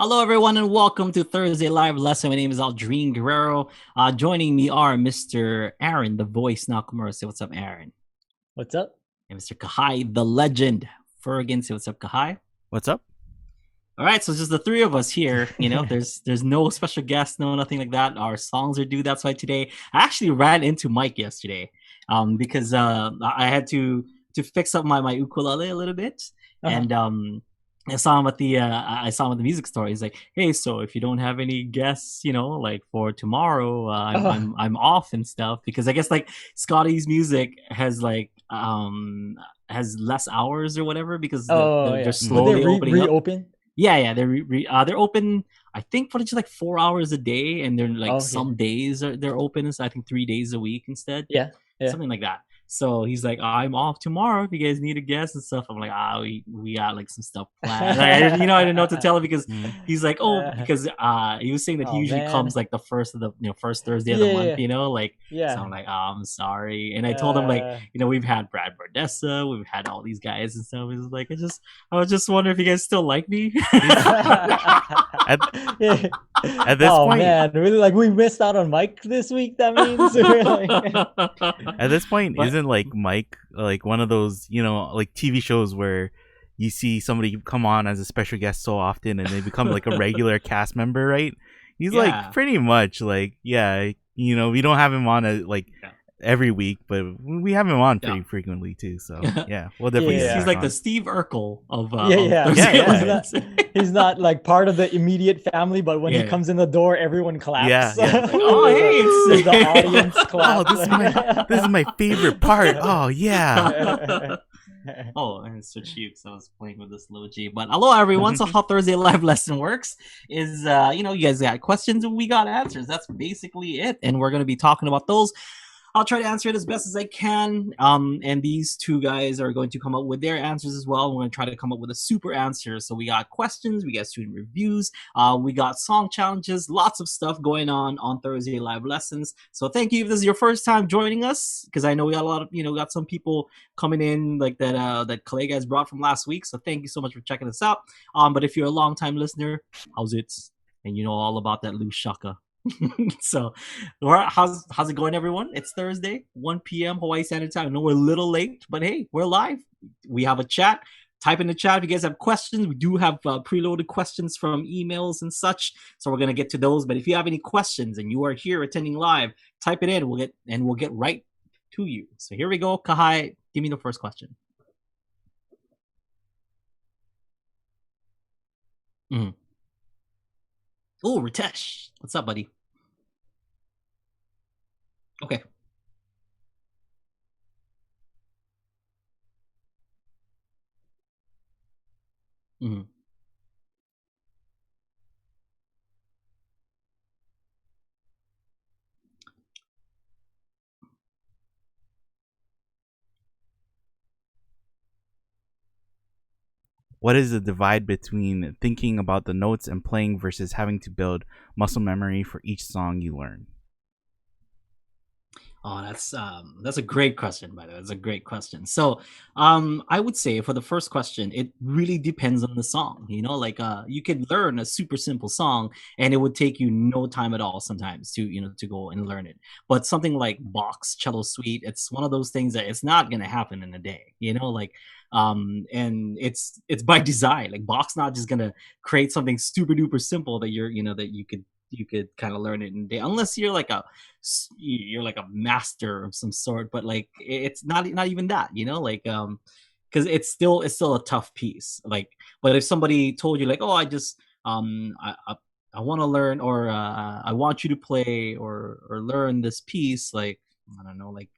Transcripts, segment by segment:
Hello, everyone, and welcome to Thursday Live Lesson. My name is Aldrine Guerrero. Joining me are Mr. Aaron, the voice Nakamura. Say what's up, Aaron. What's up? And Mr. Kahai, the legend. Fergan, say what's up, Kahai. What's up? All right, so it's just the three of us here. There's no special guest, no nothing like that. Our songs are due. That's why today I actually ran into Mike yesterday, because I had to fix up my ukulele a little bit, and I saw him at the music store. He's like, "Hey, so if you don't have any guests, like for tomorrow, I'm off and stuff because I guess like Scotty's music has has less hours or whatever because they're Would they slowly opening up. reopen? Yeah, they're open. I think for just like 4 hours a day, and they're like some days they're open. So I think 3 days a week instead. Yeah. Something like that. So he's like, I'm off tomorrow if you guys need a guest and stuff. I'm like, we got like some stuff planned. I didn't know what to tell him because he's like, because he was saying that he usually comes like the first of the first Thursday of the month, So I'm like, I'm sorry. And I told him like, we've had Brad Bardessa, we've had all these guys and stuff. He's like, I was just wondering if you guys still like me. At this point, man, really, like we missed out on Mike this week. That means at this point, isn't like Mike like one of those like TV shows where you see somebody come on as a special guest so often and they become like a regular cast member, right? He's like pretty much like we don't have him on every week, but we have him on pretty frequently too. So we'll definitely. He's like the Steve Urkel of He's not like part of the immediate family, but when he comes in the door, everyone claps. Like, oh hey, the audience claps. Oh, this is my favorite part. Oh yeah. Oh, and it's so cheap because I was playing with this low G. But hello, everyone. So how Thursday Live Lesson works is, you guys got questions and we got answers. That's basically it. And we're going to be talking about those. I'll try to answer it as best as I can. And these two guys are going to come up with their answers as well. We're going to try to come up with a super answer. So we got questions, we got student reviews, we got song challenges, lots of stuff going on Thursday Live Lessons. So thank you if this is your first time joining us, because I know we got a lot of, got some people coming in like that Clay guys brought from last week. So thank you so much for checking us out. But if you're a long time listener, how's it? And you know all about that loose shaka. So how's it going, everyone? It's Thursday, 1 p.m. Hawaii Standard Time. I know we're a little late, but hey, we're live. We have a chat. Type in the chat if you guys have questions. We do have preloaded questions from emails and such, so we're gonna get to those. But if you have any questions and you are here attending live, type it in. We'll get right to you. So here we go. Kahai, give me the first question. Oh, Ritesh, what's up, buddy? Okay. What is the divide between thinking about the notes and playing versus having to build muscle memory for each song you learn? Oh, that's a great question, by the way. That's a great question. So, I would say for the first question, it really depends on the song. You could learn a super simple song, and it would take you no time at all sometimes to go and learn it. But something like Bach's Cello Suite, it's one of those things that it's not gonna happen in a day. And it's by design. Like Bach's not just gonna create something super duper simple that that you could kind of learn it in a day, unless you're like a master of some sort. But like it's not even that, because it's still a tough piece. Like, but if somebody told you like, oh, I just I want to learn, or I want you to play or learn this piece, like I don't know, like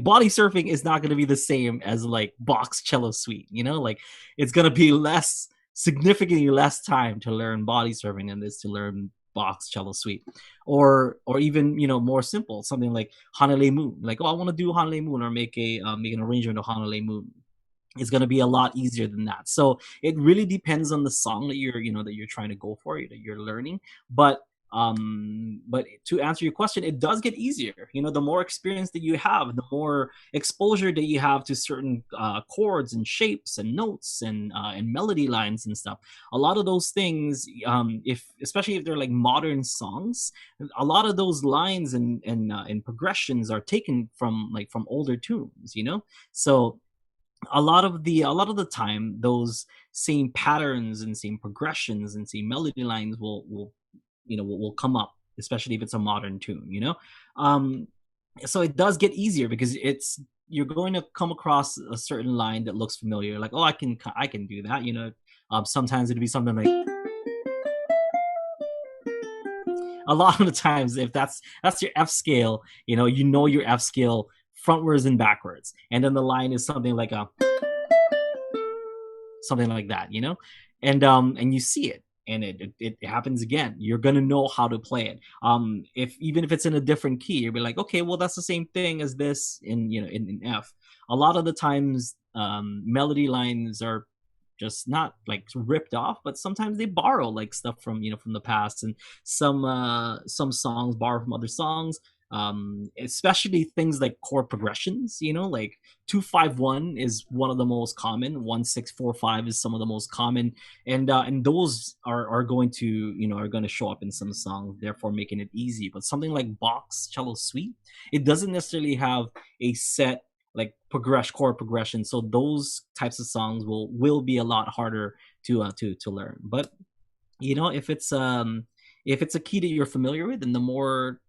body surfing is not going to be the same as like Bach's Cello Suite. Like it's going to be significantly less time to learn body surfing than this to learn Bach's Cello Suite, or even more simple, something like Hanalei Moon. Like, oh, I want to do Hanalei Moon, or make an arrangement of Hanalei Moon. It's going to be a lot easier than that. So it really depends on the song that you're trying to go for, that you're learning. But But to answer your question, it does get easier. The more experience that you have, the more exposure that you have to certain chords and shapes and notes and melody lines and stuff. A lot of those things, especially if they're like modern songs, a lot of those lines and progressions are taken from older tunes. So a lot of the time, those same patterns and same progressions and same melody lines will come up, especially if it's a modern tune. So it does get easier because you're going to come across a certain line that looks familiar, like, oh, I can do that. Sometimes it'd be something like, a lot of the times, if that's your F scale, your F scale frontwards and backwards, and then the line is something like something like that, and you see it, and it happens again. You're gonna know how to play it. Even if it's in a different key, you'll be like, okay, well, that's the same thing as this in F. A lot of the times, melody lines are just not like ripped off, but sometimes they borrow like stuff from the past, and some songs borrow from other songs. Especially things like chord progressions, like 2-5-1 is one of the most common. 1-6-4-5 is some of the most common, and those are going to show up in some songs, therefore making it easy. But something like Bach's cello suite, it doesn't necessarily have a set like chord progression, so those types of songs will be a lot harder to learn. But if it's a key that you're familiar with, and the more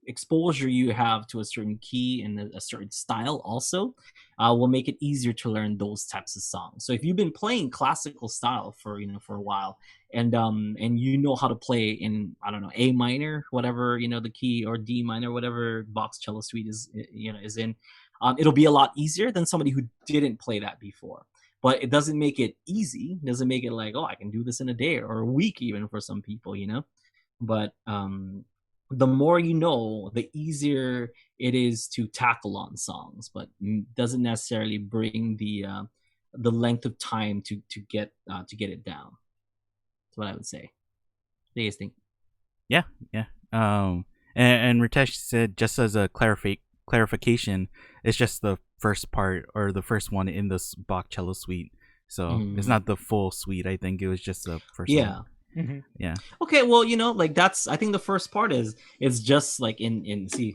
exposure you have to a certain key and a certain style also will make it easier to learn those types of songs. So if you've been playing classical style for a while, and how to play in, I don't know, A minor, whatever the key, or D minor, whatever Bach's cello suite is in, it'll be a lot easier than somebody who didn't play that before. But it doesn't make it easy. It doesn't make it like, oh, I can do this in a day or a week, even for some people, But the more the easier it is to tackle on songs, but doesn't necessarily bring the length of time to get it down. That's what I would say. What do you guys think? Yeah. And Ritesh said, just as a clarification, it's just the first part, or the first one in this Bach cello suite. So it's not the full suite. I think it was just the first one. Mm-hmm. Yeah. Okay, well, that's, I think the first part is just like in C,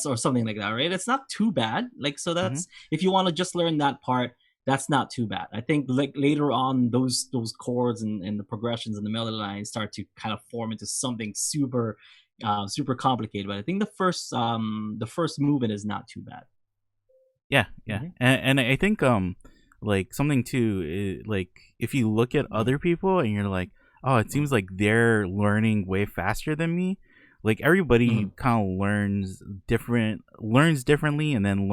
or something like that, right? It's not too bad. Like, so that's if you want to just learn that part, that's not too bad. I think like later on, those chords and the progressions and the melody lines start to kind of form into something super complicated. But I think the first movement is not too bad. Yeah. And I think like something too, like if you look at other people and you're like, oh, it seems like they're learning way faster than me. Like everybody kind of learns differently, and then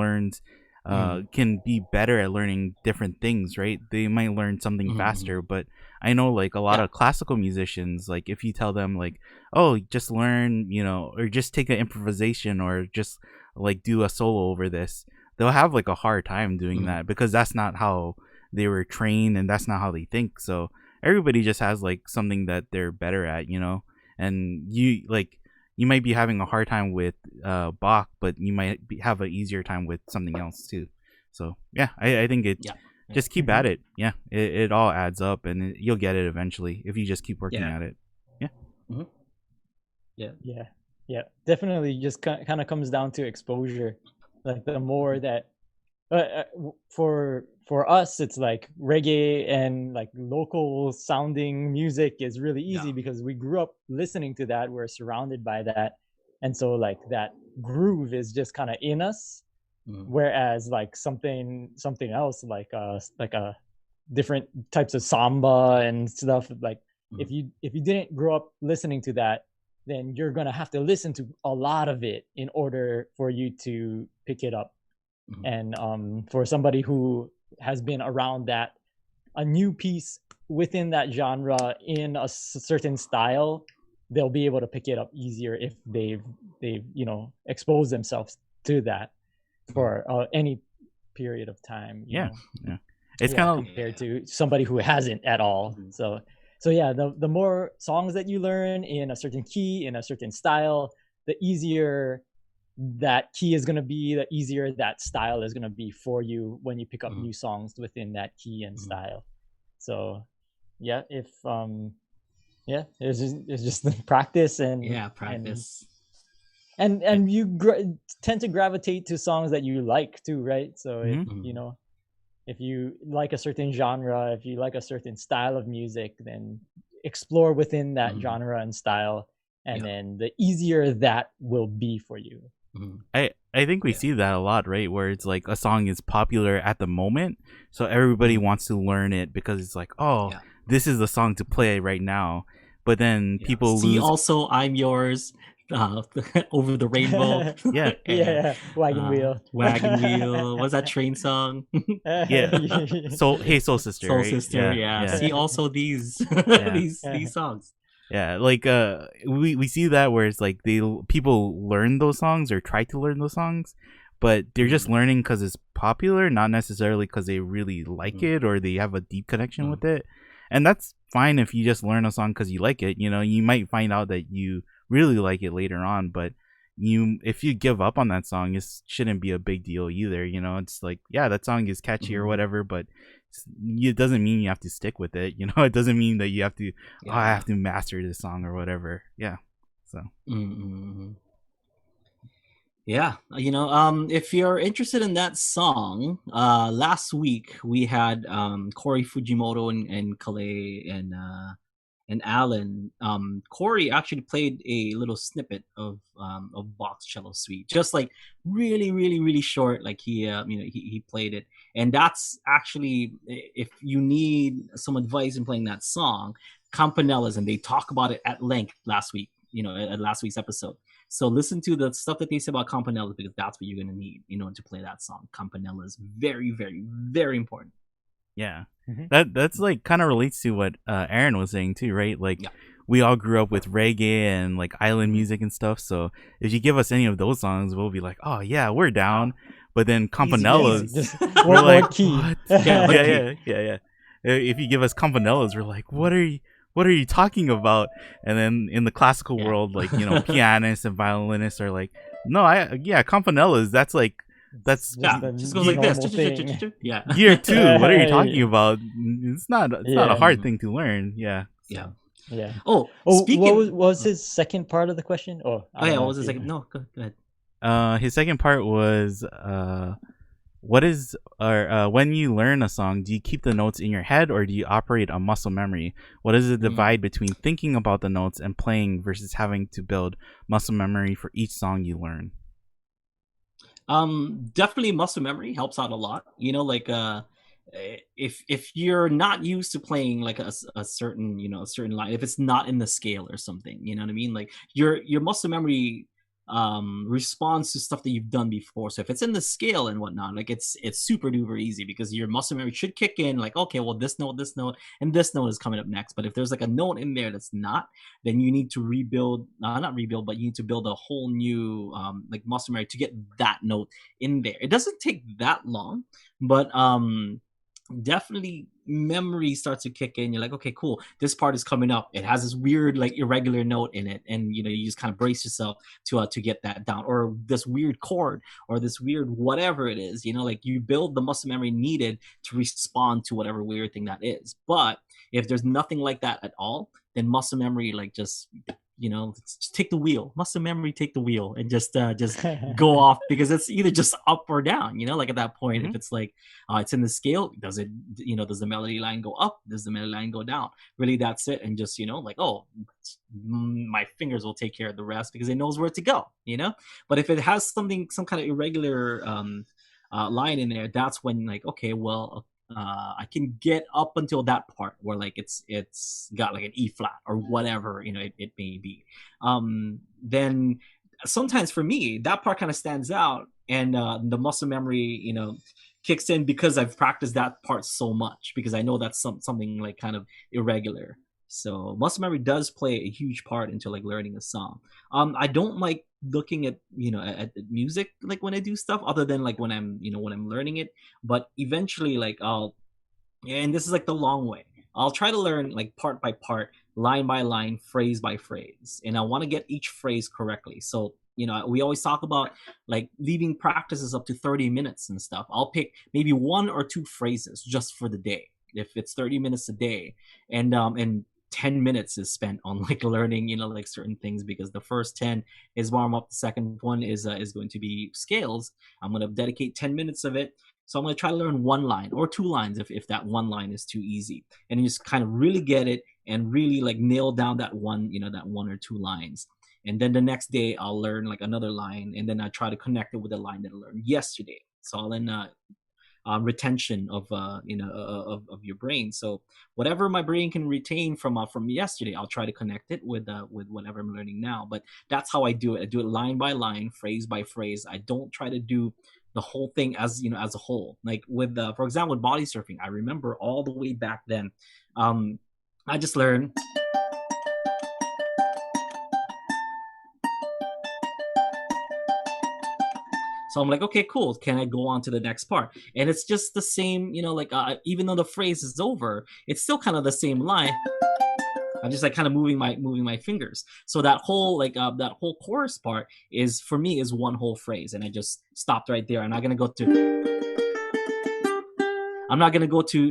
can be better at learning different things, right? They might learn something faster, but I know like a lot of classical musicians, like if you tell them like, oh, just learn, or just take an improvisation, or just like do a solo over this, they'll have like a hard time doing that, because that's not how they were trained, and that's not how they think. So everybody just has like something that they're better at, and you might be having a hard time with Bach, but you might have an easier time with something else too. So yeah, I think just keep at it. Yeah, it all adds up, and you'll get it eventually if you just keep working at it. Yeah. Yeah. Definitely, just kind of comes down to exposure. Like the more that for us, it's like reggae and like local sounding music is really easy because we grew up listening to that. We're surrounded by that, and so like that groove is just kind of in us. Whereas like something else, like a different types of samba and stuff, like if you didn't grow up listening to that, then you're gonna have to listen to a lot of it in order for you to pick it up. And for somebody who has been around that, a new piece within that genre in a certain style, they'll be able to pick it up easier if they've exposed themselves to that for any period of time. Yeah. It's kind of compared to somebody who hasn't at all. So So yeah, the more songs that you learn in a certain key, in a certain style, the easier that key is going to be, the easier that style is going to be for you when you pick up new songs within that key and style. So yeah, if yeah, it's just the practice and practice. And you tend to gravitate to songs that you like too, right? So if you know, if you like a certain genre, if you like a certain style of music, then explore within that genre and style, and then the easier that will be for you. I think we see that a lot, right? Where it's like a song is popular at the moment, so everybody wants to learn it because it's like, oh, this is the song to play right now. But then people see lose. Also, I'm Yours, Over the Rainbow. Yeah, Wagon Wheel. What's that train song? Yeah. So Hey Soul Sister. Soul right? Sister. Yeah. See also these these songs. Yeah, like we see that where it's like people learn those songs or try to learn those songs, but they're just learning because it's popular, not necessarily because they really like it or they have a deep connection with it. And that's fine if you just learn a song because you like it. You know, you might find out that you really like it later on, but if you give up on that song, it shouldn't be a big deal either. You know, it's like, yeah, that song is catchy or whatever, but it doesn't mean you have to stick with it. You know, it doesn't mean that you have to I have to master this song or whatever. Yeah. So yeah, you know, if you're interested in that song, last week we had Corey Fujimoto and Kahai and Alan. Corey actually played a little snippet of Bach's Cello Suite, just like really short. Like he played it, and that's actually, if you need some advice in playing that song, campanelas, and they talk about it at length last week. You know, at last week's episode. So listen to the stuff that they say about campanelas, because that's what you're gonna need, you know, to play that song. Campanella is very important. Yeah. That's like kind of relates to what Aaron was saying too, right? Like we all grew up with reggae and like island music and stuff. So if you give us any of those songs, we'll be like, oh yeah, we're down. But then campanelas, we're like, what? Yeah. If you give us campanelas, we're like, what are you talking about? And then in the classical world, like, you know, pianists and violinists are like, no, campanelas, that's just goes like this. Yeah. Year 2, what are you talking about? It's not a hard thing to learn. Yeah. Oh, speaking, what was his second part of the question? What was his second? No, go ahead. His second part was when you learn a song, do you keep the notes in your head or do you operate on muscle memory? What is the divide between thinking about the notes and playing versus having to build muscle memory for each song you learn? Definitely muscle memory helps out a lot. You know, like if you're not used to playing like a certain, you know, a certain line, if it's not in the scale or something, you know what I mean? Like your muscle memory responds to stuff that you've done before. So if it's in the scale and whatnot, like it's super duper easy, because your muscle memory should kick in, like, okay, well, this note and this note is coming up next. But if there's like a note in there that's not, then you need to not rebuild, but you need to build a whole new like muscle memory to get that note in there. It doesn't take that long, but definitely memory starts to kick in. You're like, okay, cool, this part is coming up, it has this weird like irregular note in it, and you know, you just kind of brace yourself to get that down, or this weird chord, or this weird whatever it is, you know, like you build the muscle memory needed to respond to whatever weird thing that is. But if there's nothing like that at all, then muscle memory, like, just, you know, just take the wheel. Muscle memory, take the wheel, and just go off, because it's either just up or down. You know, like at that point, if it's like it's in the scale, does the melody line go up? Does the melody line go down? Really, that's it. And just, you know, like, oh, my fingers will take care of the rest, because it knows where to go. You know, but if it has some kind of irregular line in there, that's when, like, okay, well, I can get up until that part where like it's got like an E flat or whatever, you know, it may be. Then sometimes for me, that part kind of stands out, and the muscle memory, you know, kicks in, because I've practiced that part so much, because I know that's something like kind of irregular. So muscle memory does play a huge part into like learning a song. I don't like looking at, you know, at music like when I do stuff, other than like when I'm learning it. But eventually, like, and this is like the long way. I'll try to learn like part by part, line by line, phrase by phrase, and I want to get each phrase correctly. So we always talk about like leaving practices up to 30 minutes and stuff. I'll pick maybe 1 or 2 phrases just for the day if it's 30 minutes a day, and 10 minutes is spent on like learning like certain things, because the first 10 is warm up, the second one is going to be scales. I'm going to dedicate 10 minutes of it. So I'm going to try to learn 1 line or 2 lines if that 1 line is too easy, and just kind of really get it and really like nail down that one, that 1 or 2 lines. And then the next day I'll learn like another line, and then I try to connect it with the line that I learned yesterday. So I'll then retention of of your brain. So whatever my brain can retain from yesterday, I'll try to connect it with whatever I'm learning now. But that's how I do it. I do it line by line, phrase by phrase. I don't try to do the whole thing as as a whole. Like with for example, with body surfing, I remember all the way back then, I just learned. So I'm like, okay, cool. Can I go on to the next part? And it's just the same, like even though the phrase is over, it's still kind of the same line. I'm just like kind of moving my fingers. So that whole that whole chorus part is for me is one whole phrase, and I just stopped right there. I'm not gonna go to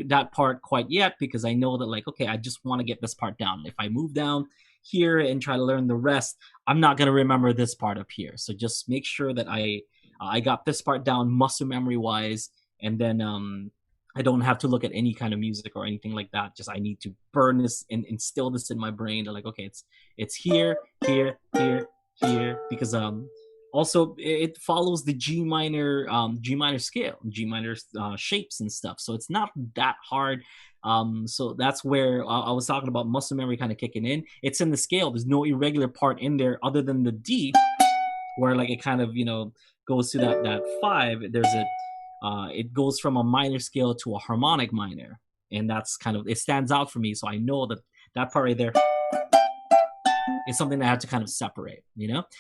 that part quite yet, because I know that like, okay, I just want to get this part down. If I move down here and try to learn the rest, I'm not gonna remember this part up here. So just make sure that I got this part down muscle memory wise, and then I don't have to look at any kind of music or anything like that. Just I need to burn this and instill this in my brain. They're like, okay, it's here, here, here, here, because also it follows the G minor scale, G minor shapes and stuff. So it's not that hard. So that's where I was talking about muscle memory kind of kicking in. It's in the scale. There's no irregular part in there other than the D, where like it kind of goes to that 5. There's it goes from a minor scale to a harmonic minor, and that's kind of, it stands out for me. So I know that part right there is something that I have to kind of separate,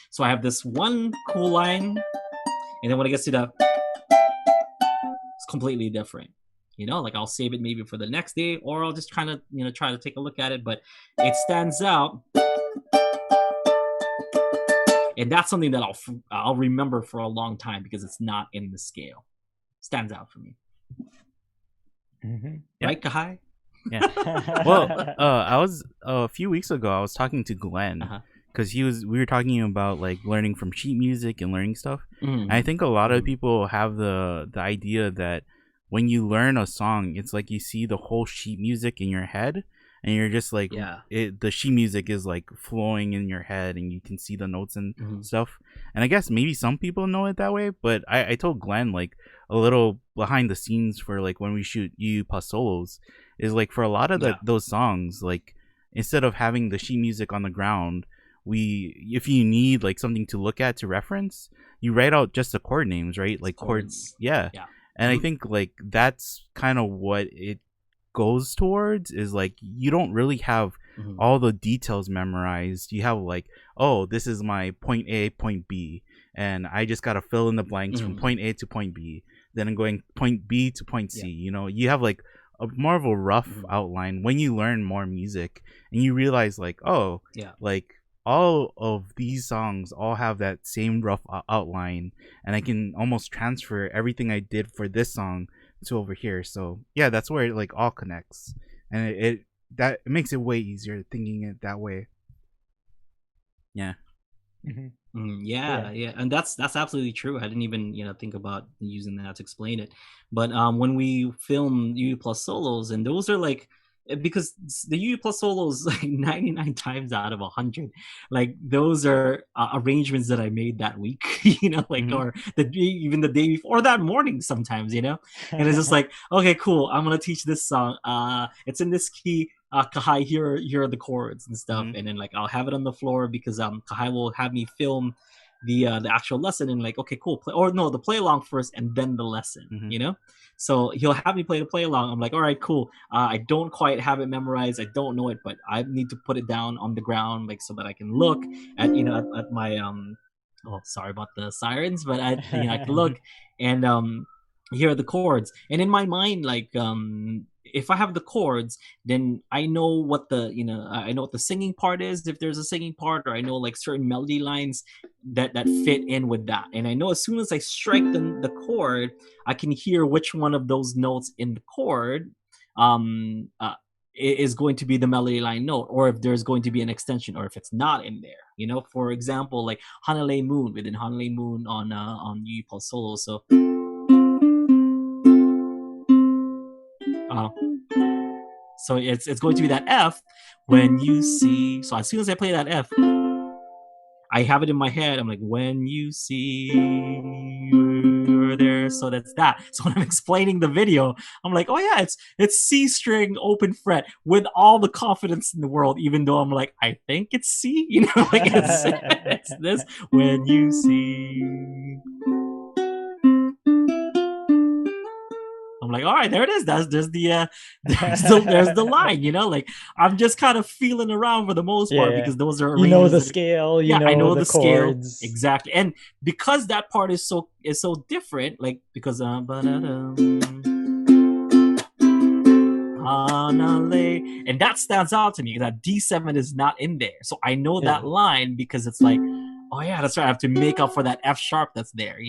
So I have this one cool line, and then when it gets to the, it's completely different. Like I'll save it maybe for the next day, or I'll just kind of try to take a look at it, but it stands out. And that's something that I'll remember for a long time, because it's not in the scale. Stands out for me. Mm-hmm. Right, Kahai? Yeah. Well, I was a few weeks ago, I was talking to Glenn, because we were talking about like learning from sheet music and learning stuff. And I think a lot of people have the idea that when you learn a song, it's like you see the whole sheet music in your head, and you're just like, the sheet music is like flowing in your head, and you can see the notes and stuff. And I guess maybe some people know it that way, but I told Glenn like a little behind the scenes for like when we shoot UU plus solos is like for a lot of those songs, like instead of having the sheet music on the ground, if you need like something to look at to reference, you write out just the chord names, right? Like chords. Yeah. And I think like that's kind of what it goes towards, is like you don't really have all the details memorized. You have like, oh, this is my point A, point B, and I just gotta fill in the blanks from point A to point B. Then I'm going point B to point C. You have like more of a rough outline when you learn more music, and you realize like, oh, like all of these songs all have that same rough outline, and I can almost transfer everything I did for this song to over here. So yeah, that's where it like all connects, and it makes it way easier thinking it that way. Yeah. Yeah, and that's absolutely true. I didn't even think about using that to explain it. But when we film UU plus solos, and those are like, because the UU plus solos like 99 times out of 100, like those are arrangements that I made that week, or even the day before, or that morning sometimes, and it's just like, okay, cool, I'm gonna teach this song. It's in this key. Kahai, here are the chords and stuff, and then like I'll have it on the floor, because Kahai will have me film the actual lesson, and like, okay, cool, the play along first and then the lesson, So he'll have me play the play along. I'm like, all right, cool. I don't quite have it memorized. I don't know it, but I need to put it down on the ground, like so that I can look at at my oh, sorry about the sirens, but I can look and hear the chords, and in my mind, like if I have the chords, then I know what the I know what the singing part is if there's a singing part, or I know like certain melody lines that fit in with that. And I know as soon as I strike the chord, I can hear which one of those notes in the chord um uh, is going to be the melody line note, or if there's going to be an extension, or if it's not in there. For example, like Hanalei Moon, within Hanalei Moon on Yu Pulse Solo. So uh, so it's going to be that F when you see. So as soon as I play that F, I have it in my head. I'm like, when you see you're there. So that's that. So when I'm explaining the video, I'm like, oh yeah, it's C string open fret with all the confidence in the world, even though I'm like, I think it's C, like it's this. When you see, I'm like, all right, there it is. There's the line, like I'm just kind of feeling around for the most part, because those are the scale, I know the chords. scale exactly, and because that part is so different, like because and that stands out to me because that D7 is not in there, so I know that line because it's like, oh yeah, that's right, I have to make up for that F sharp that's there,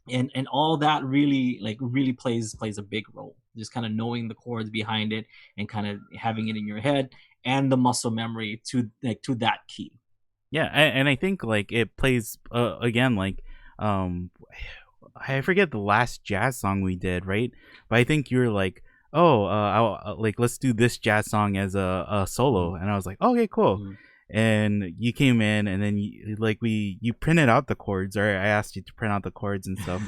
and all that really plays a big role, just kind of knowing the chords behind it and kind of having it in your head and the muscle memory to that key. And I think like it plays again, like I forget the last jazz song we did, right? But I think you're like, like let's do this jazz song as a solo, and I was like, okay, cool. And you came in, and then you printed out the chords, or I asked you to print out the chords and stuff.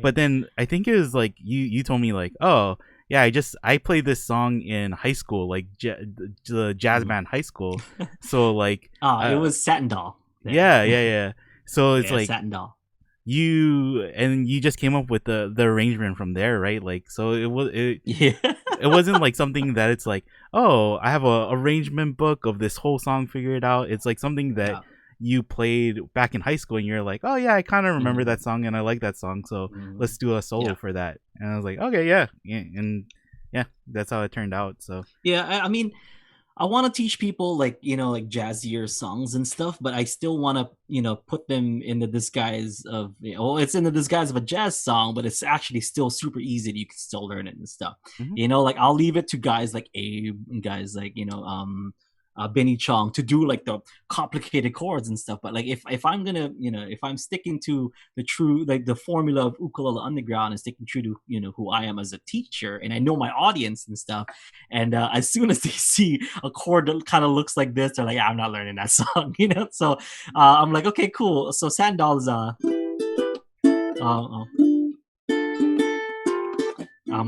But then I think it was like you told me like, oh yeah, I played this song in high school, like the jazz band high school. So like it was Satin Doll. Yeah. So it's like Satin Doll. You just came up with the arrangement from there, right? Like, so it wasn't like something that it's like, oh, I have a arrangement book of this whole song figured out. It's like something that you played back in high school, and you're like, oh yeah, I kind of remember that song and I like that song, so let's do a solo for that. And I was like, okay, yeah, and yeah, that's how it turned out. So I mean, I want to teach people like jazzier songs and stuff, but I still want to put them in the disguise of it's in the disguise of a jazz song, but it's actually still super easy. You can still learn it and stuff. Like I'll leave it to guys like Abe and guys like Benny Chong to do like the complicated chords and stuff. But like if I'm gonna if I'm sticking to the true like the formula of Ukulele Underground and sticking true to who I am as a teacher, and I know my audience and stuff, and as soon as they see a chord that kind of looks like this, they're like, I'm not learning that song. So I'm like, okay, cool. So Sandal's I'm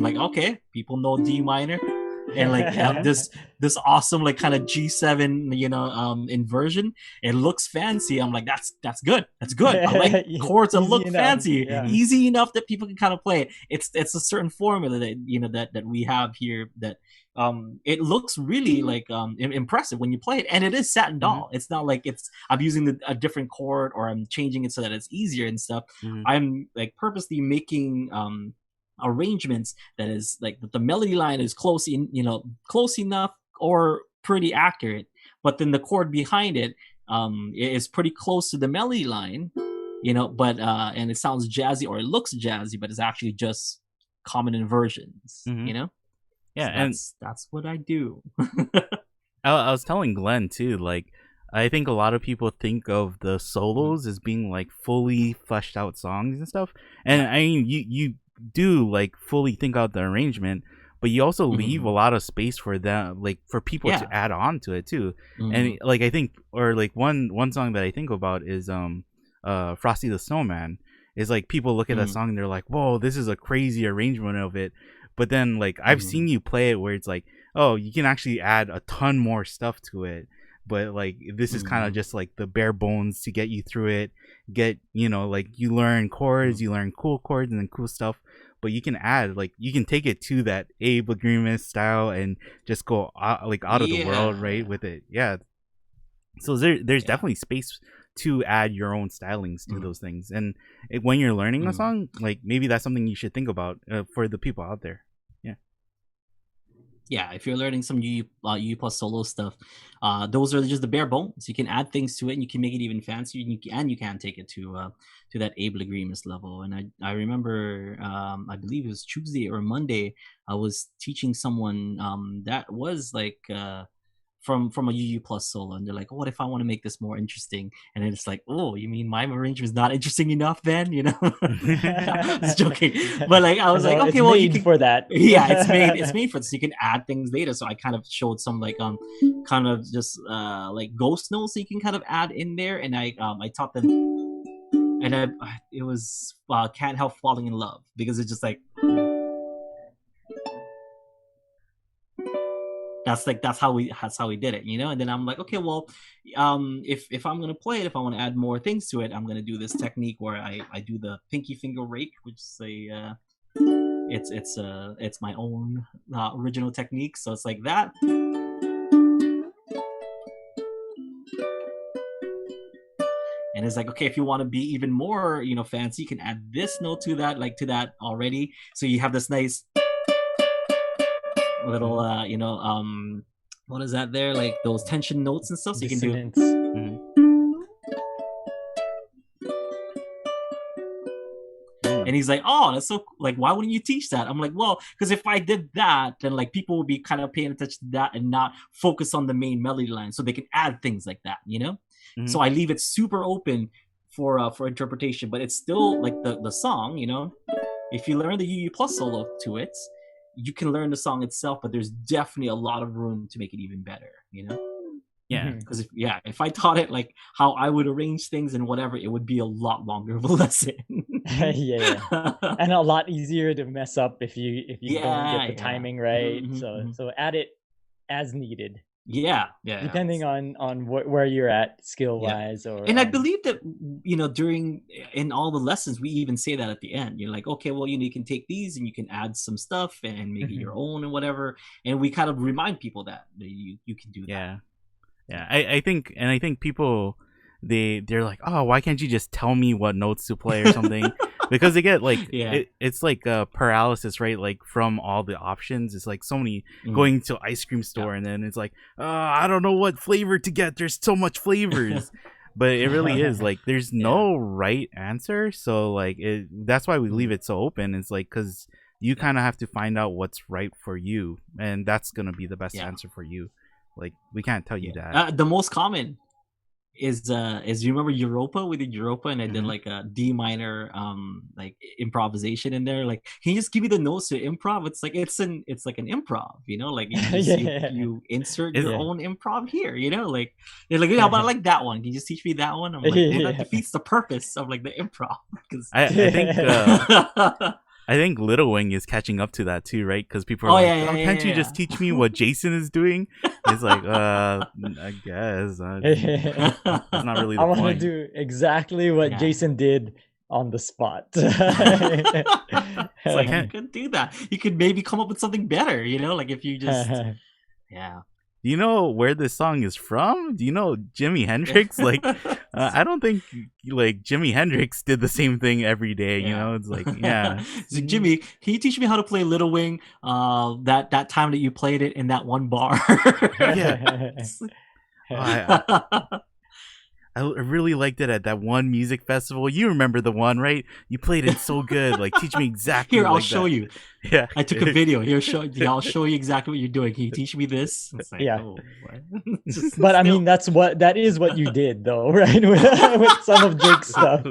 like, okay, people know D minor, and like have this awesome like kind of G7 inversion. It looks fancy. I'm like, that's good. I like chords that look fancy, easy enough that people can kind of play it. It's a certain formula that that we have here that it looks really like impressive when you play it, and it is Satin Doll. It's not like I'm using a different chord or I'm changing it so that it's easier and stuff. I'm like purposely making arrangements that is like the melody line is close enough or pretty accurate, but then the chord behind it is pretty close to the melody line, but and it sounds jazzy or it looks jazzy, but it's actually just common inversions. Yeah, so and that's what I do. I was telling Glenn too, like I think a lot of people think of the solos as being like fully fleshed out songs and stuff, and I mean you do like fully think out the arrangement, but you also leave a lot of space for them, like for people to add on to it too. And like I think, or like one song that I think about is Frosty the Snowman. Is like people look at that song and they're like, whoa, this is a crazy arrangement of it. But then like I've seen you play it where it's like, oh, you can actually add a ton more stuff to it, but like this is kind of just like the bare bones to get you through it. Get like you learn chords, you learn cool chords and then cool stuff, but you can add, like you can take it to that Abe Agreement style and just go out of the world, right, with it. So there's definitely space to add your own stylings to those things, and when you're learning a song, like maybe that's something you should think about for the people out there. Yeah, if you're learning some U plus solo stuff, those are just the bare bones. You can add things to it, and you can make it even fancier. And you can take it to that able agreements level. And I remember, I believe it was Tuesday or Monday, I was teaching someone that was like from a UU plus solo, and they're like, "Oh, what if I want to make this more interesting?" And then it's like, "Oh, you mean my arrangement's not interesting enough then?" You know, I was joking, but like I was like, "Okay, well, you can." for that. Yeah, it's made for this. You can add things later. So I kind of showed some like kind of just like ghost notes that you can kind of add in there, and I taught them, and it was Can't Help Falling in Love, because it's just like. That's how we did it, you know. And then I'm like, okay, well, if I'm gonna play it, if I want to add more things to it, I'm gonna do this technique where I do the pinky finger rake, which is it's my own original technique. So it's like that. And it's like, okay, if you want to be even more, you know, fancy, you can add this note to that, like to that already. So you have this nice little you know, what is that there, like those tension notes and stuff, so you can do. And he's like, oh, that's so, like, why wouldn't you teach that? I'm like, well, because if I did that, then like people would be kind of paying attention to that and not focus on the main melody line, so they can add things like that, you know. So I leave it super open for interpretation, but it's still like the song, you know. If you learn the UU plus solo to it, you can learn the song itself, but there's definitely a lot of room to make it even better, you know? Yeah. Because if I taught it like how I would arrange things and whatever, it would be a lot longer of a lesson. yeah. And a lot easier to mess up if you don't get the timing right. So add it as needed. Yeah. Depending on where you're at skill wise, or. And I believe that, you know, in all the lessons, we even say that at the end. You're like, okay, well, you can take these and you can add some stuff and make it your own and whatever. And we kind of remind people that you can do that. Yeah. I think people, they're like, oh, why can't you just tell me what notes to play or something? Because they get like it's like paralysis, right? Like from all the options, it's like so many going to ice cream store, and then it's like, I don't know what flavor to get. There's so much flavors, but it really is like there's no right answer. So like that's why we leave it so open. It's like because you kind of have to find out what's right for you, and that's gonna be the best answer for you. Like we can't tell you that. The most common is you remember Europa? We did Europa, and I did like a D minor like improvisation in there. Like, can you just give me the notes to improv? It's like it's like an improv, you know, like you insert your own improv here, you know, like they're like, yeah, but I like that one. Can you just teach me that one? I'm like, that defeats the purpose of like the improv. Because I think Little Wing is catching up to that too, right? Because people are can't you just teach me what Jason is doing? It's like, I guess. That's not really the point. I want to do exactly what Jason did on the spot. It's like, you could do that. You could maybe come up with something better, you know? Like if you just, Do you know where this song is from? Do you know Jimi Hendrix? Like, I don't think like Jimi Hendrix did the same thing every day. You know, it's like, It's like, Jimmy, can you teach me how to play Little Wing? That time that you played it in that one bar. I really liked it at that one music festival. You remember the one, right? You played it so good. Like, teach me exactly. Here, I'll show you. Yeah, I took a video. Here, I'll show you exactly what you're doing. Can you teach me this? It's like, but I mean, that is what you did, though, right? with some of Jake's stuff.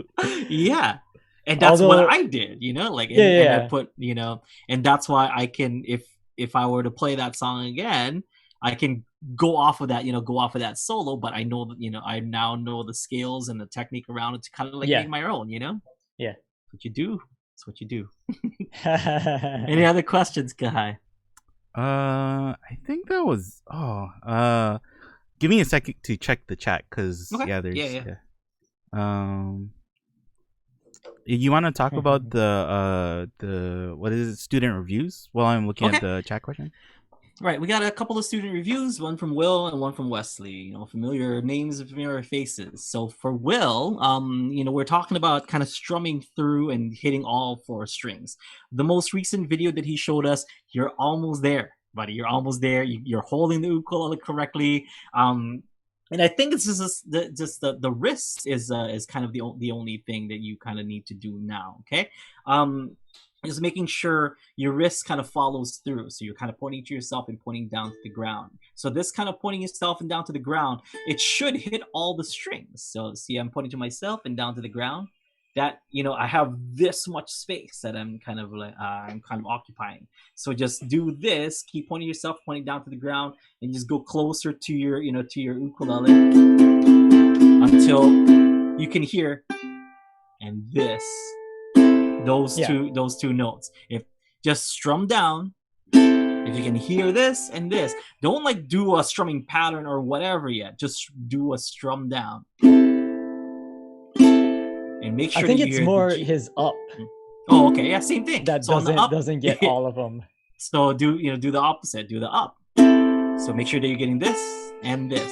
Yeah, and that's what I did. You know, like and I put, you know, and that's why I can, if I were to play that song again, I can go off of that solo, but I know that, you know, I now know the scales and the technique around it to kind of like make my own, you know? Yeah. What you do. That's what you do. Any other questions, Kahai? I think that was give me a second to check the chat, because you want to talk about the what is it, student reviews while I'm looking at the chat question? Right, we got a couple of student reviews, one from Will and one from Wesley. You know, familiar names and familiar faces. So for Will, you know, we're talking about kind of strumming through and hitting all four strings. The most recent video that he showed us, you're almost there. buddy. You're almost there. You're holding the ukulele correctly. And I think it's just the wrist is kind of the only thing that you kind of need to do now. Okay, just making sure your wrist kind of follows through. So you're kind of pointing to yourself and pointing down to the ground. So this kind of pointing yourself and down to the ground, it should hit all the strings. So see, I'm pointing to myself and down to the ground. That, you know, I have this much space that I'm kind of occupying. So just do this, keep pointing yourself, pointing down to the ground, and just go closer to your, you know, to your ukulele until you can hear and those two notes. If just strum down, if you can hear this and this, don't like do a strumming pattern or whatever yet. Just do a strum down. And make sure I think it's more his up. Oh, okay, yeah, same thing. That so doesn't get all of them. So do the opposite. Do the up. So make sure that you're getting this and this.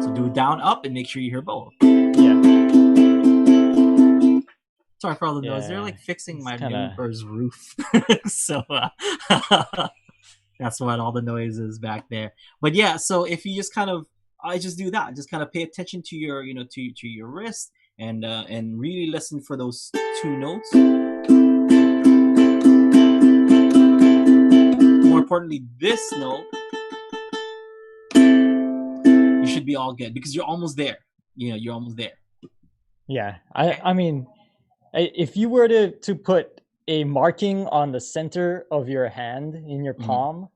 So do down, up, and make sure you hear both. Yeah. Sorry for all the noise. They're like fixing my neighbor's roof. So that's what all the noise is back there. But yeah, so if you just I just do that. Just kind of pay attention to your, you know, to your wrist and really listen for those two notes. More importantly, this note, you should be all good because you're almost there. You know, you're almost there. Yeah, I mean, if you were to put a marking on the center of your hand in your palm,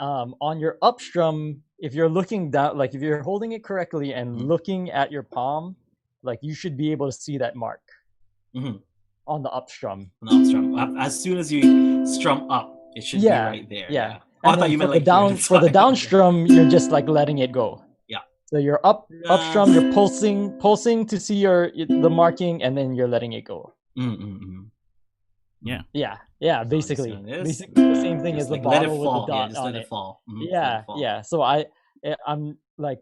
on your up strum, if you're looking down, like if you're holding it correctly and looking at your palm, like you should be able to see that mark on the up strum. As soon as you strum up, it should be right there. Yeah. Oh, I thought you meant like for the down strum, you're just like letting it go. Yeah. So you're up strum, you're pulsing to see the marking, and then you're letting it go. Yeah. Basically the same thing as the bottle with the dot on it. Yeah. So I'm like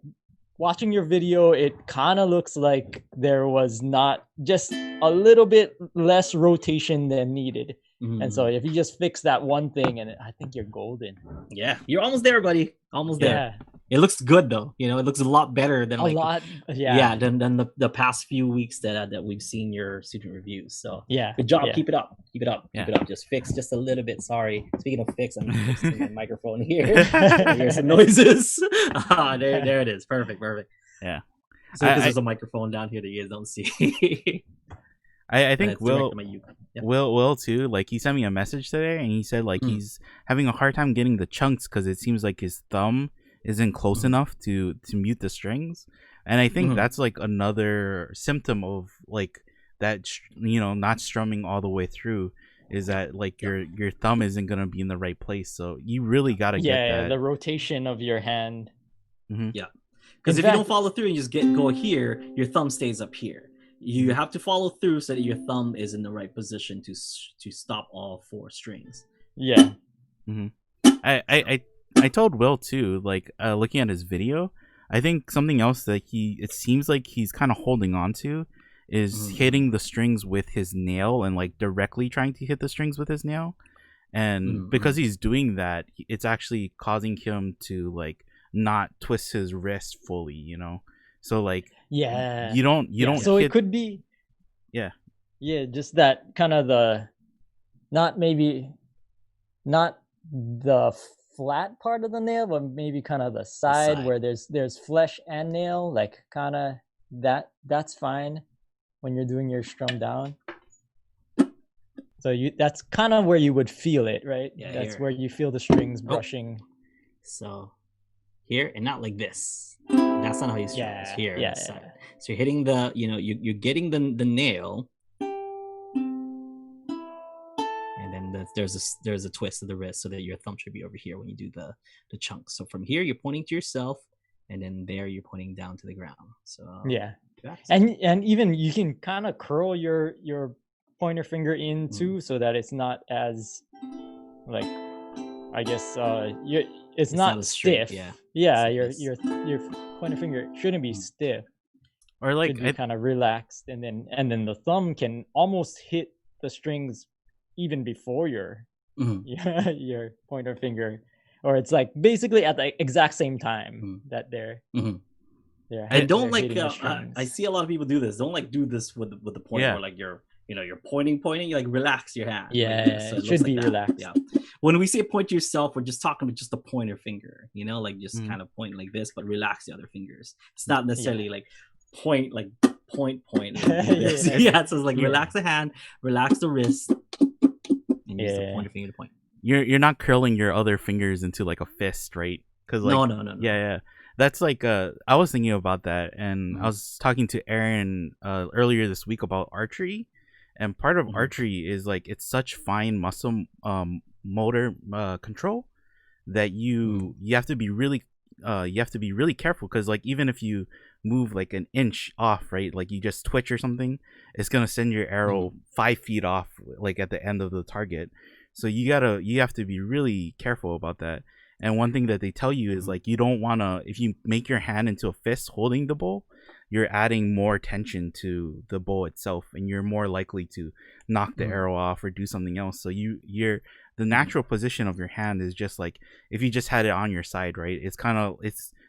watching your video. It kind of looks like there was not just a little bit less rotation than needed. And so if you just fix that one thing, and I think you're golden. Yeah, you're almost there, buddy. Almost there. It looks good though. You know, it looks a lot better than than the past few weeks that we've seen your student reviews. So good job. Keep it up. Keep it up. Just fix just a little bit. Sorry. Speaking of fix, I'm fixing the microphone here. I hear some noises. There it is. Perfect. Yeah. So there's a microphone down here that you guys don't see. I think Will too. Like he sent me a message today, and he said like he's having a hard time getting the chunks because it seems like his thumb isn't close enough to mute the strings, and I think that's like another symptom of like that, you know, not strumming all the way through is that like your thumb isn't gonna be in the right place. So you really gotta get that. The rotation of your hand. Yeah, because if you don't follow through and just go here, your thumb stays up here. You have to follow through so that your thumb is in the right position to stop all four strings. Yeah. I told Will too, like looking at his video, I think something else that it seems like he's kind of holding on to is hitting the strings with his nail and like directly trying to hit the strings with his nail. And because he's doing that, it's actually causing him to like not twist his wrist fully, you know? So like you don't so it could be just that kind of not the flat part of the nail, but maybe kind of the side where there's flesh and nail, like kind of that's fine when you're doing your strum down. So that's kind of where you would feel it, right? That's where you feel the strings brushing. So here, and not like this. That's not how you strum. It's here. So you're hitting you're getting the nail, and then there's a twist of the wrist so that your thumb should be over here when you do the chunks. So from here you're pointing to yourself, and then there you're pointing down to the ground. So and even you can kind of curl your pointer finger in too, so that it's not as like, I guess it's not stiff. Your pointer finger shouldn't be stiff, or like kind of relaxed, and then the thumb can almost hit the strings even before your Mhm. your pointer finger, or it's like basically at the exact same time Mhm. that they're Mhm. they're And don't they're like hitting the I strings. see a lot of people do this. Don't like do this with the point Yeah. where like you're you're pointing. You like relax your hand like Yeah, this, so it it looks should like be that. relaxed. Yeah. When we say point to yourself, we're just talking with just the pointer finger. You know, like just Mhm. kind of point like this, but relax the other fingers. It's not necessarily like point like point like do this. Yeah. Yeah. So it's like Yeah. relax the hand, relax the wrist, and use the Yeah. pointer finger to point. You're not curling your other fingers into like a fist, right? Because like No. yeah. That's like I was thinking about that, and I Mhm. was talking to Aaron earlier this week about archery, and part of Mhm. archery is like it's such fine muscle motor control that you have to be really careful, because like even if you move like an inch off, right, like you just twitch or something, it's gonna send your arrow 5 feet off, like at the end of the target. So you have to be really careful about that. And one thing that they tell you is like you don't want to, if you make your hand into a fist holding the bow, you're adding more tension to the bow itself, and you're more likely to knock the arrow off or do something else. So you're the natural position of your hand is just like if you just had it on your side, right? It's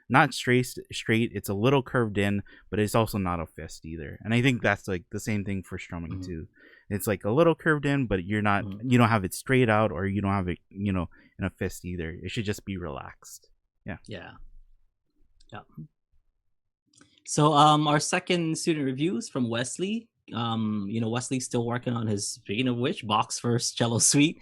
not straight. It's a little curved in, but it's also not a fist either. And I think that's like the same thing for strumming too. It's like a little curved in, but you don't have it straight out, or you don't have it, in a fist either. It should just be relaxed. Yeah. So our second student review is from Wesley. Wesley's still working on his, speaking of which, box first cello suite.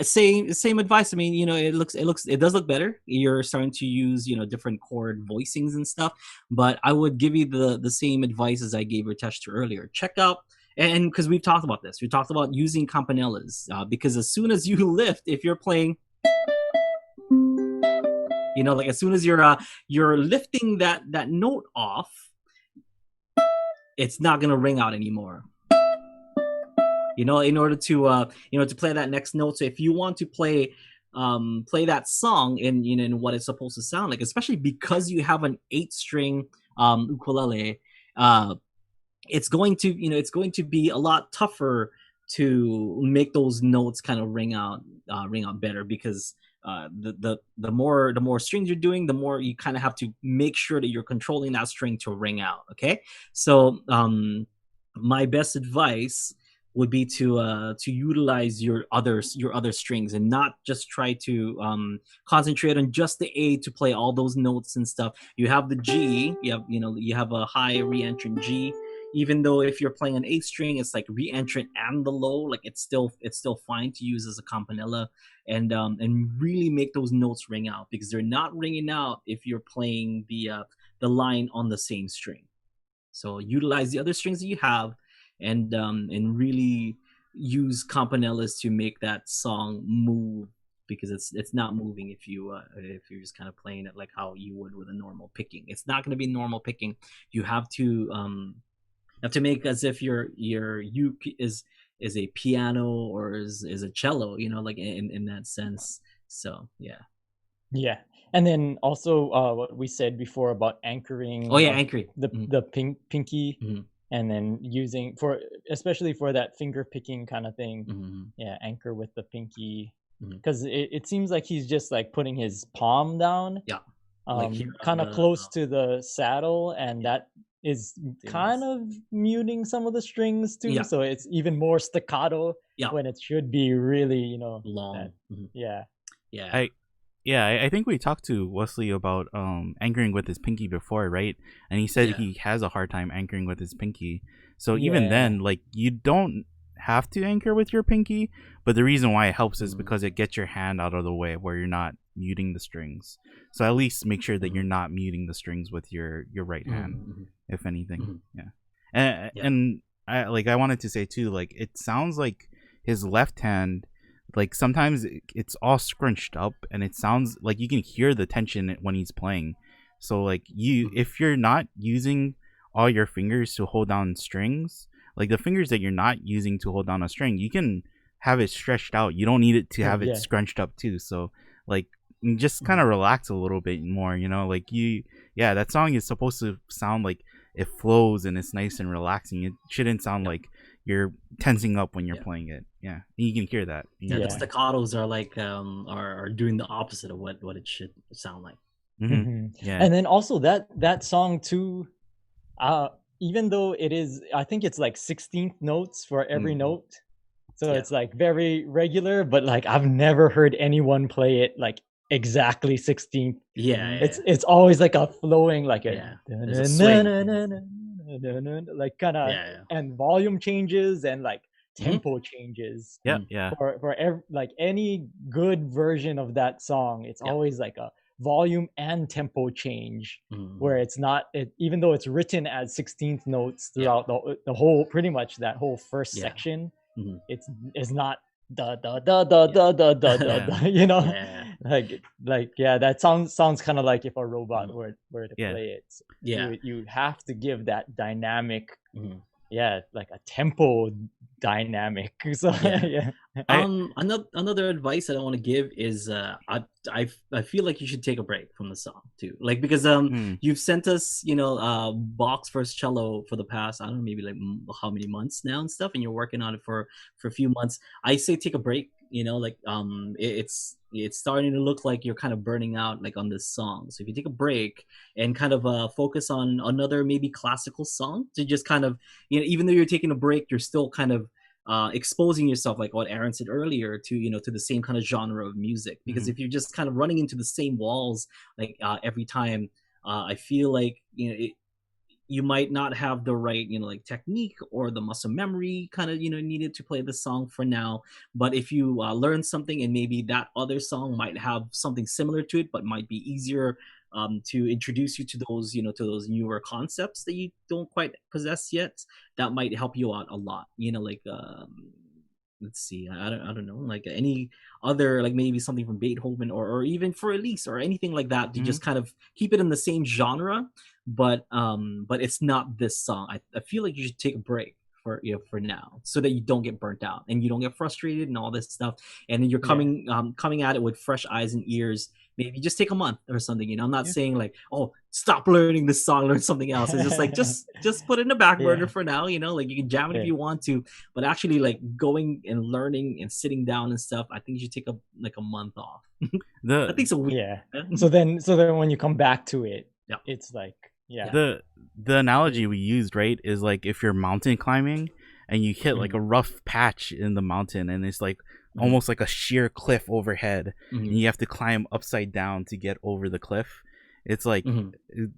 Same advice. I mean, it does look better. You're starting to use, different chord voicings and stuff. But I would give you the same advice as I gave Ritesh to earlier. Check out, and because we've talked about this, we talked about using campanellas, because as soon as you lift, if you're playing, like as soon as you're lifting that note off, it's not gonna ring out anymore. In order to to play that next note. So if you want to play that song in what it's supposed to sound like, especially because you have an 8-string ukulele, it's going to be a lot tougher to make those notes kind of ring out better, because the more strings you're doing, the more you kind of have to make sure that you're controlling that string to ring out. Okay, so my best advice would be to utilize your other strings, and not just try to concentrate on just the A to play all those notes and stuff. You have the G, you have a high re-entrant G. Even though if you're playing an 8-string, it's like re-entrant and the low, like it's still fine to use as a campanella, and really make those notes ring out, because they're not ringing out if you're playing the line on the same string. So utilize the other strings that you have, and really use campanellas to make that song move, because it's not moving if you're just kind of playing it like how you would with a normal picking. It's not going to be normal picking. You have to make as if your uke is a piano, or is a cello, like in that sense. So Yeah. And then also what we said before about anchoring anchoring the pinky, Mhm. and then using especially for that finger picking kind of thing. Mhm. Anchor with the pinky, Mhm. because it seems like he's just like putting his palm down, Like here on kind of the- close to the saddle, and that is kind Yes. of muting some of the strings too. Yeah. So it's even more staccato when it should be really, long. that, Mhm. yeah. I think we talked to Wesley about anchoring with his pinky before, right? And he said he has a hard time anchoring with his pinky. So even then, like, you don't have to anchor with your pinky, but the reason why it helps is because it gets your hand out of the way where you're not muting the strings. So at least make sure that you're not muting the strings with your right hand, if anything. And I wanted to say too, like, it sounds like his left hand, like sometimes it's all scrunched up, and it sounds like you can hear the tension when he's playing. So like if you're not using all your fingers to hold down strings, like the fingers that you're not using to hold down a string, you can have it stretched out. You don't need it to have it scrunched up too. So like just kind of relax a little bit more, like that song is supposed to sound like it flows and it's nice and relaxing. It shouldn't sound like you're tensing up when you're playing it. Yeah, and you can hear that. The staccatos are like are doing the opposite of what it should sound like. Yeah, and then also that song too, even though it is, I think it's like 16th notes for every note, so it's like very regular, but like I've never heard anyone play it like exactly 16th. It's always like a flowing, like a like kind of, and volume changes and like tempo changes. For like any good version of that song, it's always like a volume and tempo change, where it's not, even though it's written as 16th notes throughout the whole, pretty much that whole first section, it's not da da da da da da da da, you know, like that sounds kind of like if a robot were to play it. So you have to give that dynamic, like a tempo dynamic. So another advice that I want to give is I feel like you should take a break from the song too, like because you've sent us box versus cello for the past, I don't know, maybe like how many months now and stuff, and you're working on it for a few months. I say take a break, like it's starting to look like you're kind of burning out like on this song. So if you take a break and kind of focus on another maybe classical song to just kind of, even though you're taking a break, you're still kind of exposing yourself, like what Aaron said earlier, to to the same kind of genre of music. Because if you're just kind of running into the same walls like every time, I feel like you might not have the right like technique or the muscle memory kind of needed to play the song for now. But if you learn something, and maybe that other song might have something similar to it but might be easier to introduce you to those to those newer concepts that you don't quite possess yet, that might help you out a lot. Like let's see, I don't know, like any other, like maybe something from Beethoven or even for Elise or anything like that, to just kind of keep it in the same genre, but it's not this song. I feel like you should take a break for now, so that you don't get burnt out and you don't get frustrated and all this stuff, and then you're coming at it with fresh eyes and ears. Maybe just take a month or something. I'm not saying like, oh, stop learning this song, learn something else. It's just like just put it in the back burner for now. Like you can jam it if you want to, but actually like going and learning and sitting down and stuff, I think you should take a month off. I think so. So then when you come back to it, it's like the analogy we used, right, is like if you're mountain climbing and you hit like a rough patch in the mountain, and it's like almost like a sheer cliff overhead, and you have to climb upside down to get over the cliff. It's like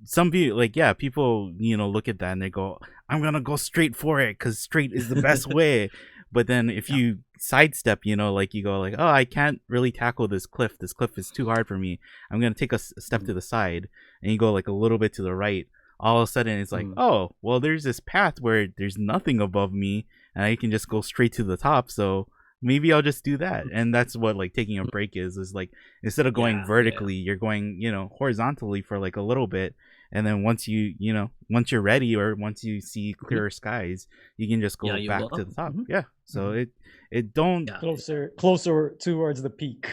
some people, like people look at that and they go, I'm gonna go straight for it because straight is the best way. But then if you sidestep, like you go like, oh, I can't really tackle this cliff is too hard for me, I'm gonna take a step to the side, and you go like a little bit to the right, all of a sudden it's like, oh, well, there's this path where there's nothing above me and I can just go straight to the top, so maybe I'll just do that. And that's what like taking a break is like, instead of going vertically, you're going horizontally for like a little bit, and then once once you're ready, or once you see clearer skies, you can just go back to the top. So it don't closer towards the peak.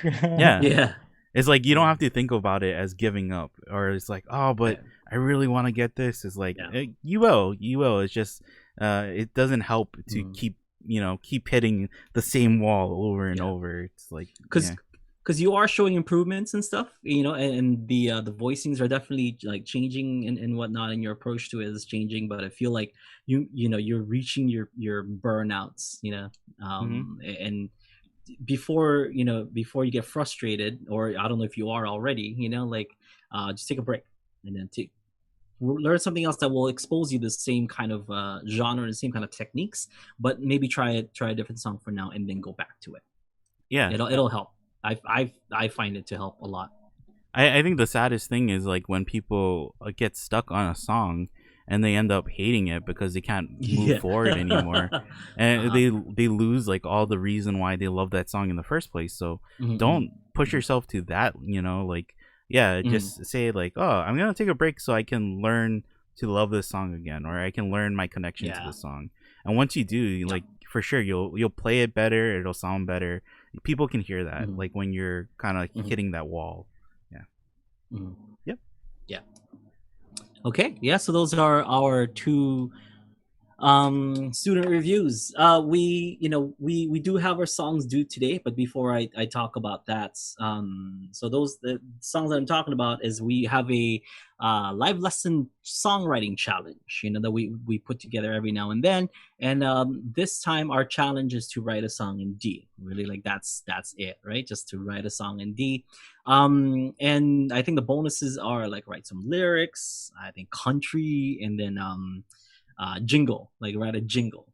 It's like you don't have to think about it as giving up, or it's like, oh, but I really want to get this. It's like you will. It's just it doesn't help to keep hitting the same wall over and over. It's like because you are showing improvements and stuff, and the voicings are definitely like changing and whatnot, and your approach to it is changing. But I feel like you're reaching your burnouts, and before you get frustrated, or I don't know if you are already, just take a break and then learn something else that will expose you the same kind of genre and the same kind of techniques, but maybe try a different song for now and then go back to it. It'll help. I find it to help a lot. I think the saddest thing is like when people get stuck on a song and they end up hating it because they can't move forward anymore, and they lose like all the reason why they love that song in the first place. So don't push yourself to that, just say like, oh, I'm gonna take a break so I can learn to love this song again, or I can learn my connection to the song. And once you do, like, for sure you'll play it better, it'll sound better, people can hear that, like when you're kind of hitting that wall. Okay, so those are our two Student reviews. We do have our songs due today, but before I talk about that, so the songs that I'm talking about is we have a live lesson songwriting challenge, that we put together every now and then. And this time our challenge is to write a song in D. Really, like that's it, right? Just to write a song in D. And I think the bonuses are like write some lyrics, I think country, and then jingle, like write a jingle,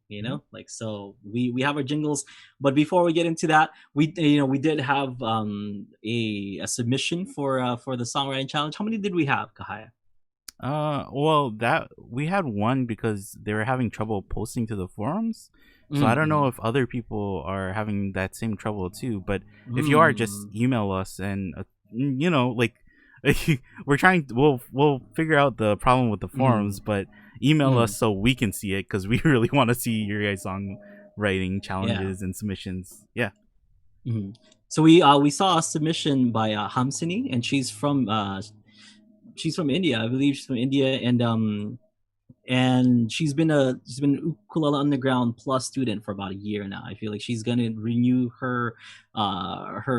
like, so we have our jingles. But before we get into that, we did have a submission for the songwriting challenge. How many did we have, Kahai? Well, that we had one because they were having trouble posting to the forums. So I don't know if other people are having that same trouble too. But if you are, just email us, and like we're trying. We'll figure out the problem with the forums, but email us so we can see it, because we really want to see your guys' songwriting challenges and submissions. Yeah. So we saw a submission by Hamsini, and she's from India. I believe she's from India, and she's been an Ukulele Underground Plus student for about a year now. I feel like she's gonna renew her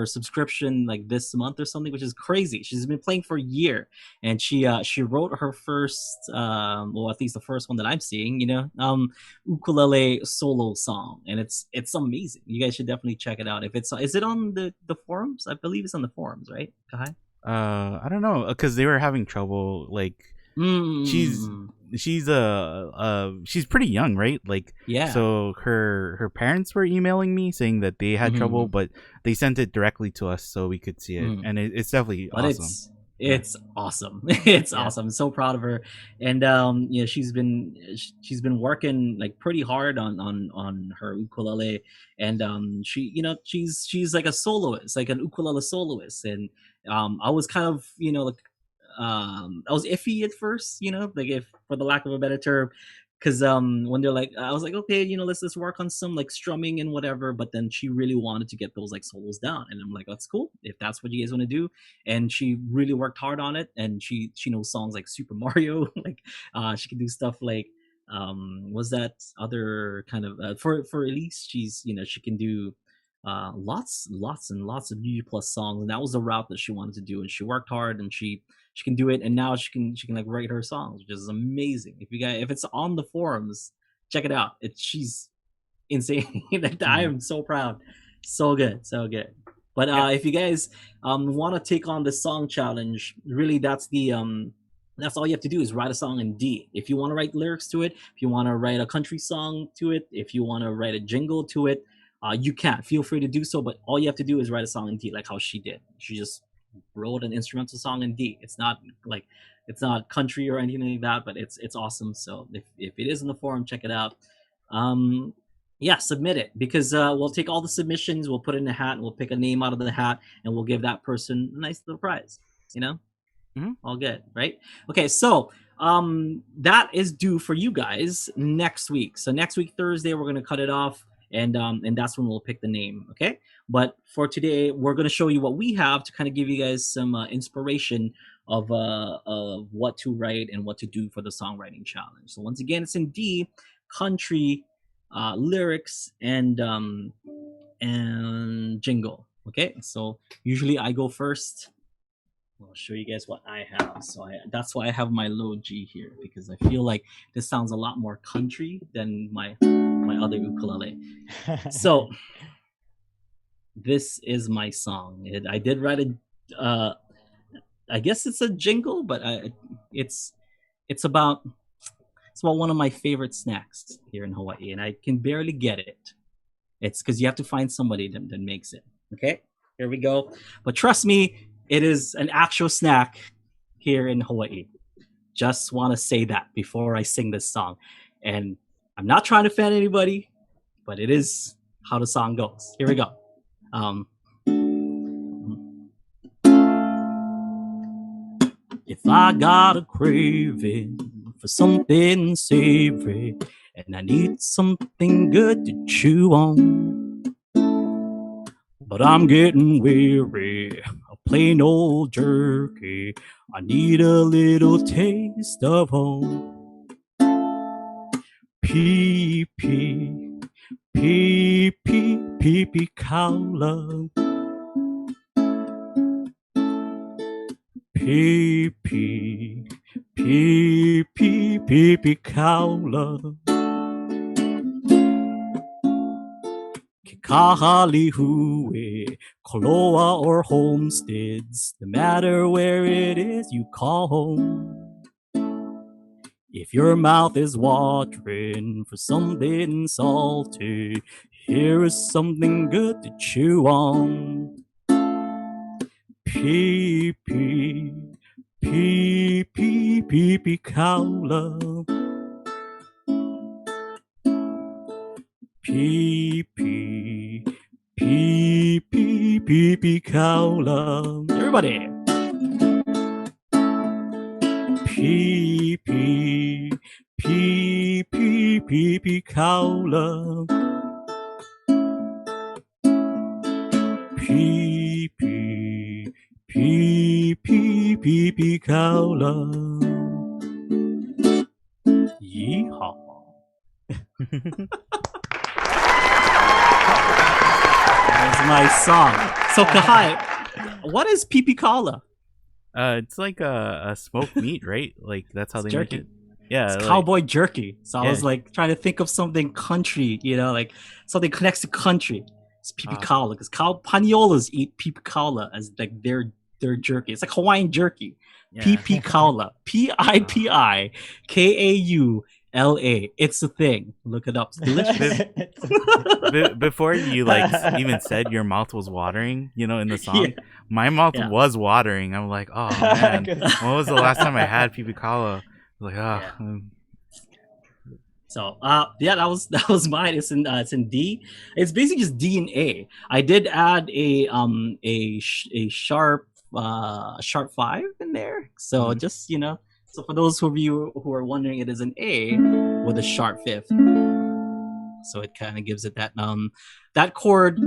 subscription like this month or something, which is crazy. She's been playing for a year, and she wrote her first, well, at least the first one that I'm seeing, ukulele solo song, and it's amazing. You guys should definitely check it out. Is it on the forums? I believe it's on the forums, right, Kahai? I don't know, because they were having trouble. Like, she's pretty young, right? Like, yeah. So her parents were emailing me saying that they had trouble, but they sent it directly to us so we could see it, and it's definitely awesome. It's awesome. It's awesome. I'm so proud of her. And she's been working like pretty hard on her ukulele, and she's like a soloist, like an ukulele soloist. And I was kind of I was iffy at first, like, if for the lack of a better term, because when they're like, I was like, okay, let's work on some like strumming and whatever. But then she really wanted to get those like solos down, and I'm like, that's cool if that's what you guys want to do. And she really worked hard on it, and she knows songs like Super Mario, like she can do stuff like was that other kind of for Elise, she's she can do lots and lots of UG plus songs, and that was the route that she wanted to do, and she worked hard, and she can do it, and now she can like write her songs, which is amazing. If it's on the forums, check it out. She's insane. I am so proud. So good. But if you guys want to take on the song challenge, really that's all you have to do is write a song in D. If you want to write lyrics to it, if you want to write a country song to it, if you want to write a jingle to it, you can. Feel free to do so, but all you have to do is write a song in D, like how she did. She just wrote an instrumental song in D. It's not country or anything like that, but it's awesome. So if it is in the forum, check it out. Submit it, because we'll take all the submissions, we'll put it in a hat, and we'll pick a name out of the hat, and we'll give that person a nice little prize. All good, right? Okay, so that is due for you guys next week. So next week, Thursday, we're gonna cut it off, and that's when we'll pick the name. Okay, but for today, we're gonna show you what we have to kind of give you guys some inspiration of what to write and what to do for the songwriting challenge. So once again, it's in D, country, lyrics, and jingle. Okay, so usually I go first. I'll show you guys what I have. So that's why I have my low G here, because I feel like this sounds a lot more country than my other ukulele. So this is my song. I did write a I guess it's a jingle, but it's about one of my favorite snacks here in Hawaii, and I can barely get it. It's because you have to find somebody that makes it. Okay, here we go. But trust me, it is an actual snack here in Hawaii. Just want to say that before I sing this song. And I'm not trying to offend anybody, but it is how the song goes. Here we go. If I got a craving for something savory, and I need something good to chew on, but I'm getting weary of plain old jerky, I need a little taste of home. Pipikaula. Pipikaula. Kahalihui, Koloa or homesteads, no matter where it is you call home. If your mouth is watering for something salty, here is something good to chew on. Pipikaula. Pipikaula. Everybody. Pipikaula. Pipikaula. Yeehaw. That's my song. So Kahai, what is Pipikaula? It's like a smoked meat, right? Like that's how It's they jerky. make it. Yeah, It's like, cowboy jerky. So I Yeah. was like trying to think of something country, like something connects to country. It's Pipikaula because Paniolas eat Pipikaula as like their jerky. It's like Hawaiian jerky. yeah. Pipikaula. Pipikaula. It's a thing. Look it up. It's delicious. Before you like even said your mouth was watering, in the song, Yeah. my mouth Yeah. was watering. I'm like, oh man, when was the last time I had Pipikaula? Like, Yeah. So that was mine. It's in D. It's basically just D and A. I did add a sharp 5 in there. So just so for those of you who are wondering, it is an A with a sharp 5th. So it kind of gives it that that chord.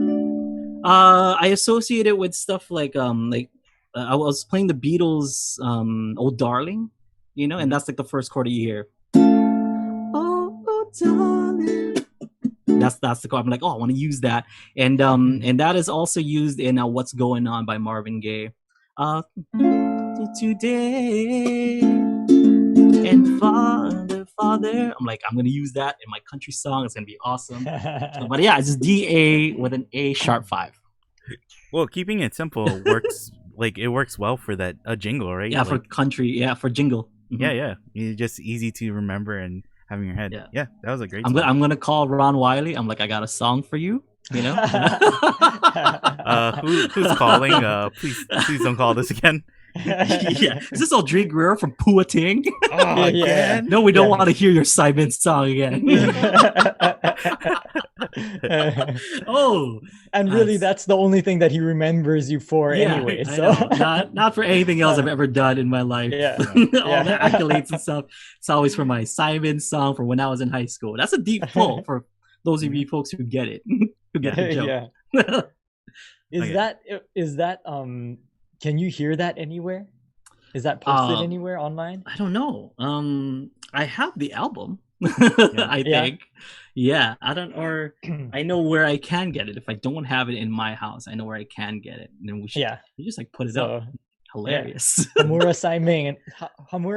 I associate it with stuff like I was playing the Beatles "Oh Darling," and that's like the first chord you hear. Oh darling. That's the chord. I'm like, I want to use that, and that is also used in "What's Going On" by Marvin Gaye. Today and Father. I'm like, I'm gonna use that in my country song. It's gonna be awesome. But yeah, it's just D-A with an A sharp 5. Well, keeping it simple works. Like it works well for that jingle, right? Yeah, like, for country. Yeah, for jingle. Mhm. Yeah. It's just easy to remember and have in your head. Yeah, that was a great. I'm gonna call Ron Wiley. I'm like, I got a song for you. Who's calling? Please don't call this again. Yeah, is this Aldrine Guerrero from Puating? Oh, again? No, we don't want to hear your Simon song again. And really, that's the only thing that he remembers you for, anyway. So not for anything else I've ever done in my life. Yeah. All the accolades and stuff. It's always for my Simon song from when I was in high school. That's a deep pull for those of you folks who get it, who get the joke. Yeah. Is that can you hear that anywhere? Is that posted anywhere online? I don't know. I have the album. I think. Yeah, I don't, or I know where I can get it. If I don't have it in my house, I know where I can get it. And then we just like put it up. Hilarious. Yeah. Hamura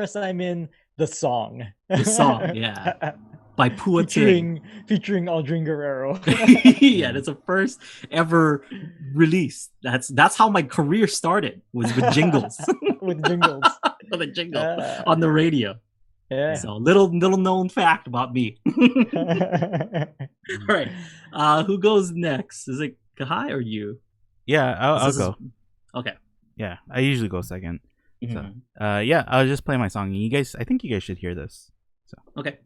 Simon, the song. The song, yeah. By Puating. Featuring Aldrine Guerrero. Yeah, that's the first ever release. That's how my career started, was with jingles. With jingles. With a jingle on the radio. Yeah. So little known fact about me. All right. Who goes next? Is it Kahai or you? Yeah, I'll go. Okay. Yeah, I usually go second. Mm-hmm. So, yeah, I'll just play my song. I think you guys should hear this. So. Okay.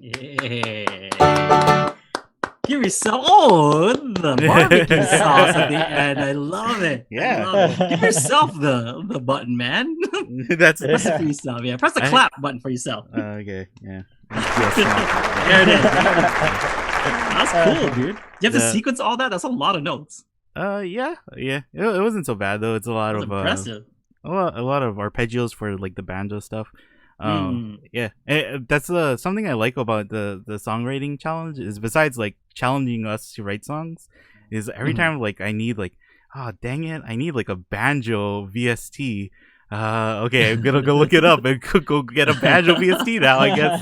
Yeah. Give yourself the barbecue sauce at the end. I love it. Yeah. I love it. Give yourself the button, man. That's Press it for yourself. Yeah, press the I- clap button for yourself. okay. Yeah. There it is. That's cool, dude. You have to The- sequence all that. That's a lot of notes. Yeah. It wasn't so bad though. It's a lot That's of impressive. a lot of arpeggios for like the banjo stuff. Mm. Yeah, that's something I like about the songwriting challenge is besides like challenging us to write songs, is every time like I need like, oh dang it, I need like a banjo VST. Okay, I'm gonna go look it up and go get a banjo VST now. I guess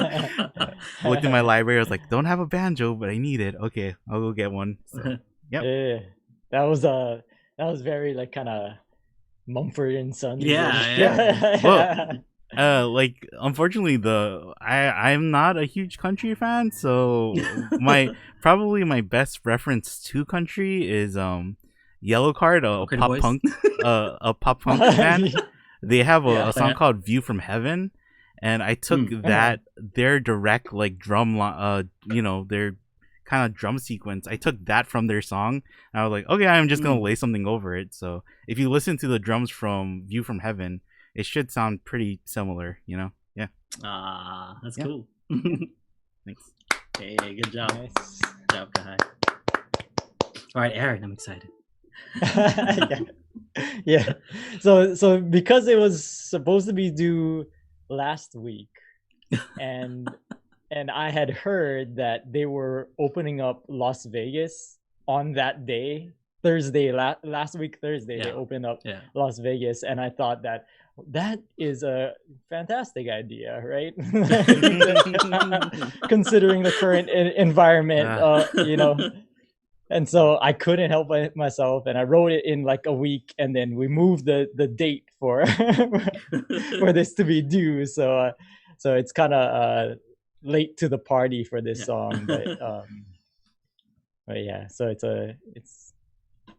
I looked in my library. I was like, don't have a banjo, but I need it. Okay, I'll go get one. So, yep. Yeah, that was very like kind of Mumford and Sons. Yeah. Well, like unfortunately I'm not a huge country fan, so probably my best reference to country is Yellow Card, a pop punk band. They have a song called View from Heaven, and I took their direct like drum their kind of drum sequence. I took that from their song, and I was like, okay, I'm just gonna lay something over it. So if you listen to the drums from View from Heaven, it should sound pretty similar, Yeah. That's cool. Thanks. Hey, good job. Nice. Good job, Kahai. All right, Aaron, I'm excited. Yeah. So because it was supposed to be due last week, and I had heard that they were opening up Las Vegas on that day, Thursday, last week Thursday, they opened up Las Vegas, and I thought that is a fantastic idea, right? Considering the current environment, And so I couldn't help myself, and I wrote it in like a week, and then we moved the date for for this to be due. So it's kind of late to the party for this song, but yeah. So it's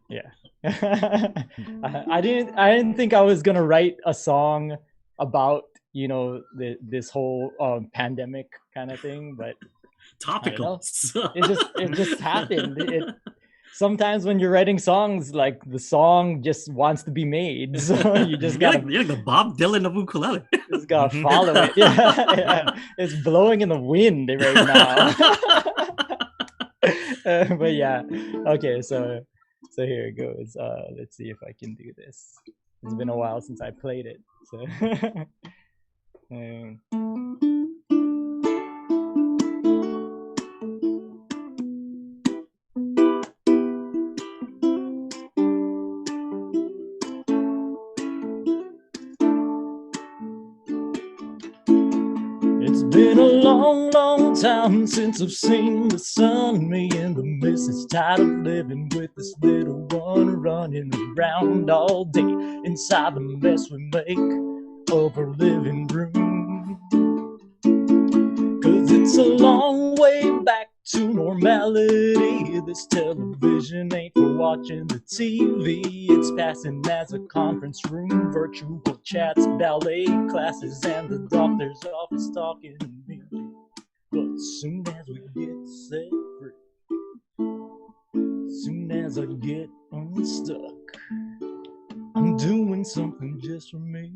yeah. I didn't think I was gonna write a song about this whole pandemic kind of thing, but topical. It just happened. Sometimes when you're writing songs, like the song just wants to be made, so you just gotta. You're like the Bob Dylan of ukulele. Just gotta follow it. Yeah. It's blowing in the wind right now. But yeah, okay. So here it goes. Let's see if I can do this. It's been a while since I played it. So. It's been a long, long time since I've seen the sun. Me and the missus tired of living with this little one running around all day inside the mess we make of our living room. 'Cause it's a long way back to normality. This television ain't for watching the TV. It's passing as a conference room, virtual chats, ballet classes, and the doctor's office talking to me. But soon as we get set free, soon as I get unstuck, I'm doing something just for me.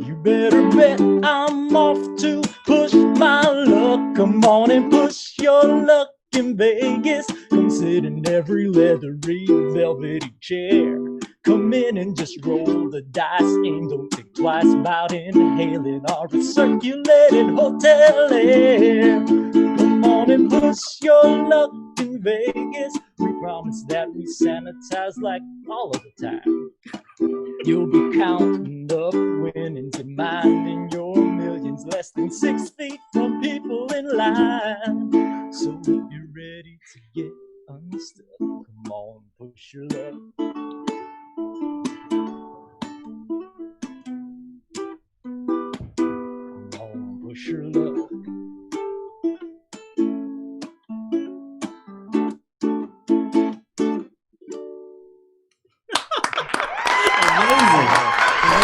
You better bet I'm off to push my luck. Come on and push your luck in Vegas. Come sit in every leathery, velvety chair. Come in and just roll the dice and don't think twice about inhaling our recirculated hotel air. Come on and push your luck in Vegas. We promise that we sanitize like all of the time. You'll be counting up winnings and minding your millions less than 6 feet from people in line. So if you're ready to get unstuck, come on, push your luck. Come on, push your luck.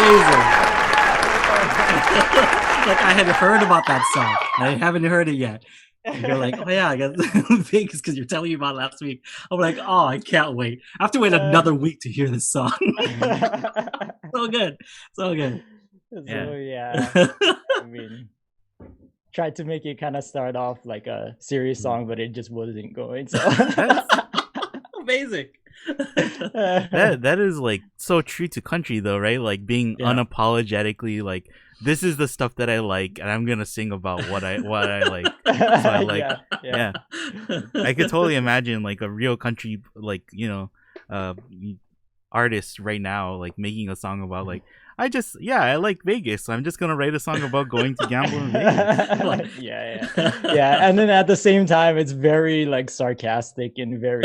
Amazing. Like I I had heard about that song. I haven't heard it yet. And you're like, oh yeah, I guess Vegas because you're telling me about it last week. I'm like, oh, I can't wait. I have to wait another week to hear this song. So good, so good. So yeah, I mean, tried to make it kind of start off like a serious song, but it just wasn't going. So amazing. That is like so true to country though, right? Like being unapologetically like, this is the stuff that I like, and I'm gonna sing about what I like. So I like, yeah. I could totally imagine like a real country, like, you know, artist right now, like making a song about like, I like Vegas, so I'm just gonna write a song about going to gamble in Vegas. yeah. And then at the same time, it's very like sarcastic and very,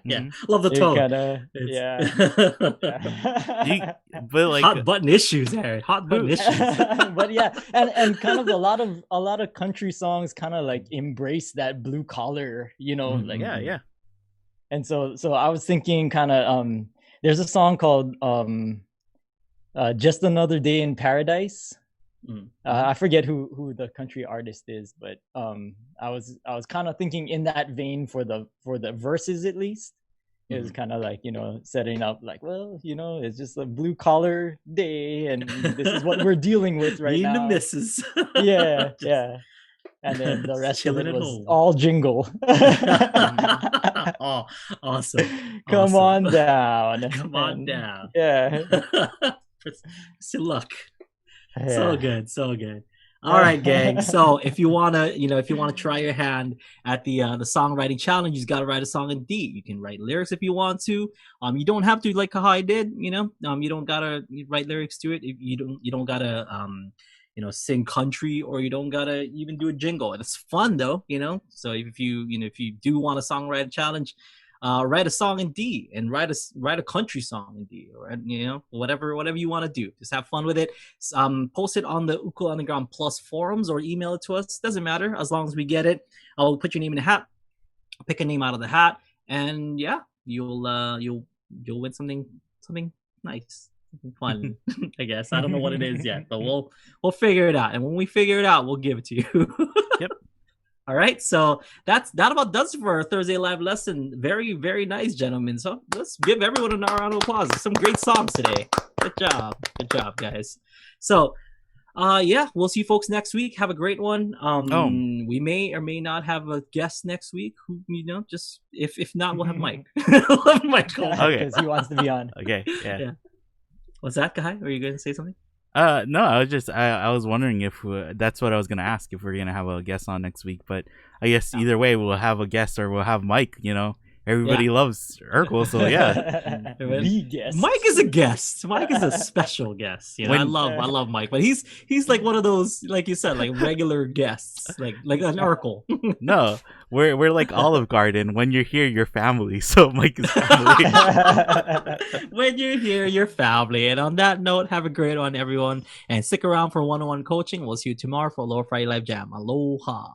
you know, love the tone. But like hot button issues, Harry. Hot button issues. But yeah, and kind of a lot of country songs kind of like embrace that blue collar, you know, like And so I was thinking kind of there's a song called Just Another Day in Paradise. I forget who the country artist is, but I was kind of thinking in that vein for the verses at least. It was kind of like, you know, setting up like, well, you know, it's just a blue collar day and this is what we're dealing with right now. The misses. Yeah. And then the rest of it was all jingle. Oh, awesome. Come on down. Come on down. Yeah. Good luck. So good. All right, gang. So if you wanna try your hand at the songwriting challenge, you just gotta write a song in D. You can write lyrics if you want to. You don't have to like Kahai did. You know, you don't gotta write lyrics to it. You don't gotta sing country, or you don't gotta even do a jingle. It's fun though, you know. So if you do want a songwriting challenge, write a song in D and write a country song in D, or whatever you want to do. Just have fun with it. Post it on the Ukul Underground Plus forums or email it to us. Doesn't matter as long as we get it. I'll put your name in the hat. Pick a name out of the hat, and yeah, you'll win something nice. Fun. I guess I don't know what it is yet, but we'll figure it out, and when we figure it out, we'll give it to you. Yep. All right, so that about does it for our Thursday live lesson. Very, very nice, gentlemen. So let's give everyone a round of applause. Some great songs today. Good job, guys. So we'll see you folks next week. Have a great one. We may or may not have a guest next week. Who, just if not, we'll have Mike. We'll have Mike on. Okay, because he wants to be on. Okay, yeah. What's that, Kahai? Were you going to say something? No, I was wondering if that's what I was gonna ask, if we're gonna have a guest on next week. But I guess either way, we'll have a guest or we'll have Mike. You know, everybody loves Urkel, so yeah. The guest. Mike is a guest. Mike is a special guest. You know, I love Mike, but he's like one of those, like you said, like regular guests, like an Urkel. No, we're like Olive Garden. When you're here, you're family. So Mike is family. When you're here, you're family. And on that note, have a great one, everyone, and stick around for one-on-one coaching. We'll see you tomorrow for Lower Friday Live Jam. Aloha.